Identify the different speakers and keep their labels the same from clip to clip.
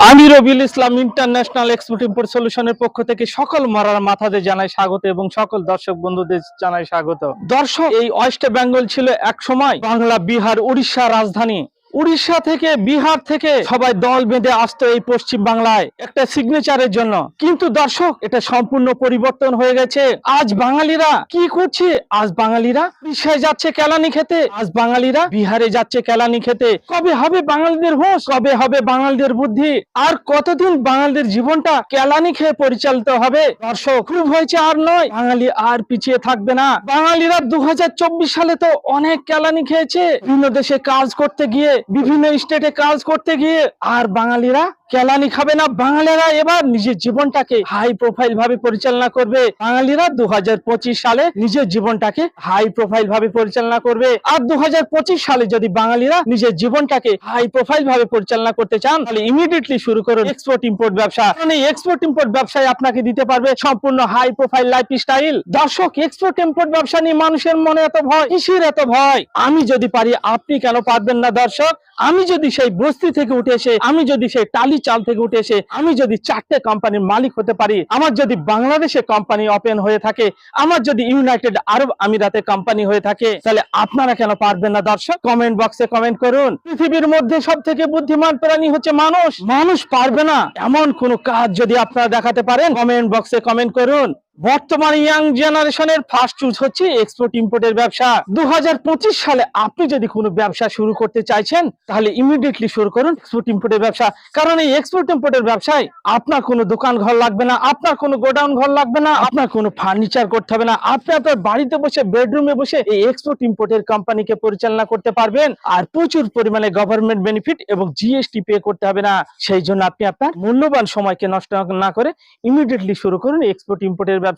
Speaker 1: আমি Rabiul Islam international export import সলিউশনের পক্ষ থেকে সকল মরার মাথাদের জানাই স্বাগত এবং সকল দর্শক বন্ধুদের জানাই স্বাগত। দর্শক, এই ওয়েস্ট বেঙ্গল ছিল এক সময় বাংলা, বিহার, উড়িষ্যা রাজধানী। উড়িষ্যা থেকে, বিহার থেকে সবাই দল বেঁধে আসতো এই পশ্চিম বাংলায় একটা সিগনেচারের জন্য। কিন্তু দর্শক, এটা সম্পূর্ণ পরিবর্তন হয়ে গেছে। আজ বাঙালিরা কি করছে? আজ বাঙালিরা উড়িষ্যায় যাচ্ছে কেলানি খেতে, আজ বাঙালিরা বিহারে যাচ্ছে কেলানি খেতে। কবে হবে বাঙালিদের হোশ? কবে হবে বাঙালিদের বুদ্ধি? আর কতদিন বাঙালিদের জীবনটা কেলানি খেয়ে পরিচালিত হবে? দর্শক, খুব হয়েছে আর নয়, বাঙালি আর পিছিয়ে থাকবে না। বাঙালিরা 2024 সালে তো অনেক কেলানি খেয়েছে বিভিন্ন দেশে কাজ করতে গিয়ে, বিভিন্ন স্টেটে কাজ করতে গিয়ে। আর বাঙালিরা কেলানি খাবে না। বাঙালিরা এবার নিজের জীবনটাকে হাই প্রোফাইল ভাবে পরিচালনা করবে। বাঙালিরা 2025 সালে নিজের জীবনটাকে হাই প্রোফাইল ভাবে পরিচালনা করবে। আর 2025 সালে যদি বাঙালিরা নিজের জীবনটাকে হাই প্রোফাইল ভাবে পরিচালনা করতে চান, তাহলে ইমিডিয়েটলি শুরু করুন এক্সপোর্ট ইম্পোর্ট ব্যবসা। কারণ এই এক্সপোর্ট ইম্পোর্ট ব্যবসায় আপনাকে দিতে পারবে সম্পূর্ণ হাই প্রোফাইল লাইফস্টাইল। দর্শক, এক্সপোর্ট ইম্পোর্ট ব্যবসা নিয়ে মানুষের মনে এত ভয়, কিসের এত ভয়? আমি যদি পারি, আপনি কেন পারবেন না? দর্শক, আমি যদি সেই বস্তি থেকে উঠে এসে, আমি যদি সেই টালি চাল থেকে উঠে এসে, আমি যদি 4টে কোম্পানির মালিক হতে পারি, আমার যদি বাংলাদেশে কোম্পানি ওপেন হয়ে থাকে, আমার যদি ইউনাইটেড আরব আমিরাতে কোম্পানি হয়ে থাকে, তাহলে আপনারা কেন পারবেন না? দর্শক, কমেন্ট বক্সে কমেন্ট করুন। পৃথিবীর মধ্যে সব থেকে বুদ্ধিমান প্রাণী হচ্ছে মানুষ। মানুষ পারবে না এমন কোন কাজ যদি আপনারা দেখাতে পারেন, কমেন্ট বক্সে কমেন্ট করুন। বর্তমানে ইয়াং জেনারেশনের ফার্স্ট চুজ হচ্ছে এক্সপোর্ট ইম্পোর্টের ব্যবসা। 2025 সালে আপনি যদি কোনো ব্যবসা শুরু করতে চাইছেন, তাহলে ইমিডিয়েটলি শুরু করুন এক্সপোর্ট ইম্পোর্টের ব্যবসা। কারণ এই এক্সপোর্ট ইম্পোর্টের ব্যবসায় আপনার কোনো দোকান ঘর লাগবে না, আপনার কোনো গোডাউন ঘর লাগবে না, আপনার কোনো ফার্নিচার করতে হবে না। আপনি আপনার বাড়িতে বসে, বেডরুমে বসে এই এক্সপোর্ট ইম্পোর্টের কোম্পানিকে পরিচালনা করতে পারবেন। আর প্রচুর পরিমাণে গভর্নমেন্ট বেনিফিট এবং জিএসটি পে করতে হবে না। সেই জন্য আপনি আপনার মূল্যবান সময়কে নষ্ট না করে ইমিডিয়েটলি শুরু করুন এক্সপোর্ট ইম্পোর্টের ব্যবসা।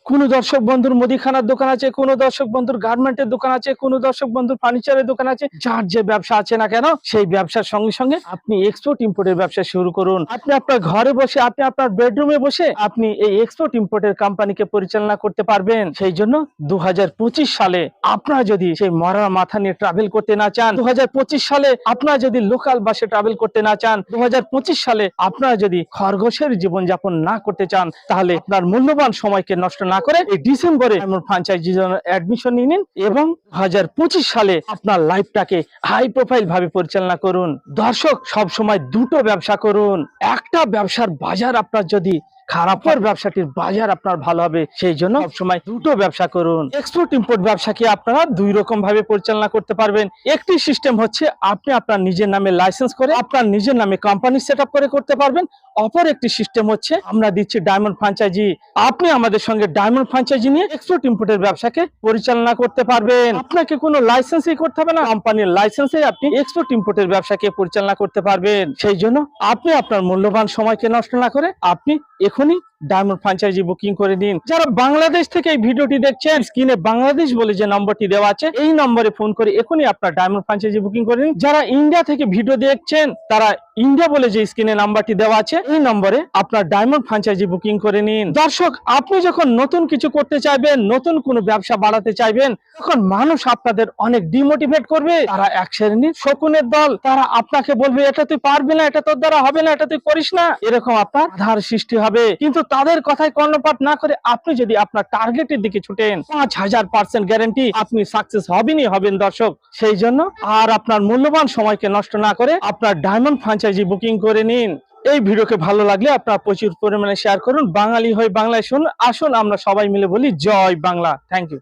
Speaker 1: কোন দর্শক বন্ধুর মুদিখানার দোকান আছে, কোন দর্শক বন্ধুর গার্মেন্টের দোকান আছে, কোন দর্শক বন্ধুর ফার্নিচারের দোকান আছে, যার যে ব্যবসা আছে না কেন, সেই ব্যবসার সঙ্গে সঙ্গে আপনি এক্সপোর্ট ইম্পোর্টের ব্যবসা শুরু করুন। আপনি আপনার ঘরে বসে, আপনি আপনার বেডরুমে বসে আপনি এই এক্সপোর্ট ইম্পোর্টের কোম্পানিকে পরিচালনা করতে পারবেন। সেই জন্য 2025 সালে আপনারা যদি সেই মরার মাথা নিয়ে ট্রাভেল করতে না চান, 2025 সালে আপনারা যদি লোকাল বাসে ট্রাভেল করতে না চান, 2025 সালে আপনারা যদি খরগোশের জীবনযাপন না করতে চান, তাহলে আপনার মূল্যবান সময়কে নষ্ট না করে এই ডিসেম্বরে ফ্র্যাঞ্চাইজি অ্যাডমিশন নিয়ে নিন এবং 2025 সালে আপনার লাইফটাকে হাই প্রোফাইল ভাবে পরিচালনা করুন। দর্শক, সব সময় দুটো ব্যবসা করুন। একটা ব্যবসার বাজার আপনার যদি খারাপ হয়, ব্যবসাটির বাজার আপনার ভালো হবে। সেই জন্য সবসময় দুটো ব্যবসা করুন। এক্সপোর্ট ইম্পোর্ট ব্যবসাকে আপনারা দুই রকম ভাবে পরিচালনা করতে পারবেন। একটি সিস্টেম হচ্ছে আপনি আপনার নিজের নামে লাইসেন্স করে, আপনার নিজের নামে কোম্পানি সেট আপ করে করতে পারবেন। অপর একটি সিস্টেম হচ্ছে আমরা দিচ্ছি ডায়মন্ড ফ্র্যাঞ্চাইজি। আপনি আমাদের সঙ্গে ডায়মন্ড ফ্র্যাঞ্চাইজি নিয়ে এক্সপোর্ট ইম্পোর্টের ব্যবসাকে পরিচালনা করতে পারবেন। আপনাকে কোনো লাইসেন্সই করতে হবে না, কোম্পানির লাইসেন্সে আপনি এক্সপোর্ট ইম্পোর্টের ব্যবসাকে পরিচালনা করতে পারবেন। সেই জন্য আপনি আপনার মূল্যবান সময়কে নষ্ট না করে আপনি এখনই ডায়মন্ড ফ্র্যাঞ্চাইজি বুকিং করে নিন। যারা বাংলাদেশ থেকে এই ভিডিওটি দেখছেন, স্ক্রিনে বাংলাদেশ বলে যে নম্বরটি দেওয়া আছে, এই নম্বরে ফোন করে এখনই আপনার ডায়মন্ড ফ্র্যাঞ্চাইজি বুকিং করে নিন। যারা ইন্ডিয়া থেকে ভিডিও দেখছেন, তারা ইন্ডিয়া বলে যে স্ক্রিনে নাম্বারটি দেওয়া আছে, এই নম্বরে আপনার ডায়মন্ড ফ্র্যাঞ্চাইজি বুকিং করে নিন। দর্শক, আপনি যখন নতুন কিছু করতে চাইবেন, নতুন কোনো ব্যবসা বাড়াতে চাইবেন, তখন মানুষ আপনাদের অনেক ডিমোটিভেট করবে। তারা এক শ্রেণীর শকুনের দল, তারা আপনাকে বলবে এটা তুই পারবি না, এটা তোর দ্বারা হবে না, এটা তুই করিস না, এরকম আপনার বাধার সৃষ্টি হবে। কিন্তু তাদের কথায় কর্ণপাত না করে আপনি যদি আপনার টার্গেটের দিকে ছুটেন, 5000% গ্যারান্টি আপনি সাকসেস হবেনই হবেন। দর্শক, সেই জন্য আর আপনার মূল্যবান সময়কে নষ্ট না করে আপনার ডায়মন্ড ফ্র্যাঞ্চাইজি বুকিং করে নিন। এই ভিডিওকে ভালো লাগলে আপনারা প্রচুর পরিমাণে শেয়ার করুন। বাঙালি হয়ে বাংলায় শুনুন। আসুন আমরা সবাই মিলে বলি জয় বাংলা। Thank you.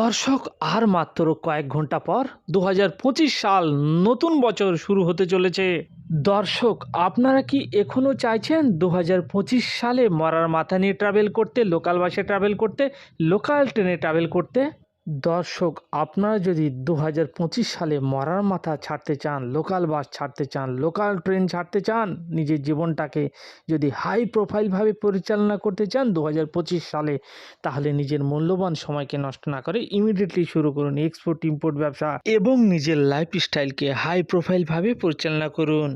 Speaker 1: দর্শক, আর মাত্র কয়েক ঘন্টা পর 2025 সাল নতুন বছর শুরু হতে চলেছে। দর্শক, আপনারা কি এখনো চাইছেন 2025 সালে মরার মাথা নিয়ে ট্রাভেল করতে, লোকাল বাসে ট্রাভেল করতে, লোকাল ট্রেনে ট্রাভেল করতে? দর্শক, আপনারা যদি 2025 সালে মরার মাথা ছাড়তে চান, লোকাল বাস ছাড়তে চান, লোকাল ট্রেন ছাড়তে চান, নিজের জীবনটাকে যদি হাই প্রোফাইলভাবে পরিচালনা করতে চান 2025 সালে, তাহলে নিজের মূল্যবান সময়কে নষ্ট না করে ইমিডিয়েটলি শুরু করুন এক্সপোর্ট ইম্পোর্ট ব্যবসা এবং নিজের লাইফস্টাইলকে হাই প্রোফাইলভাবে পরিচালনা করুন।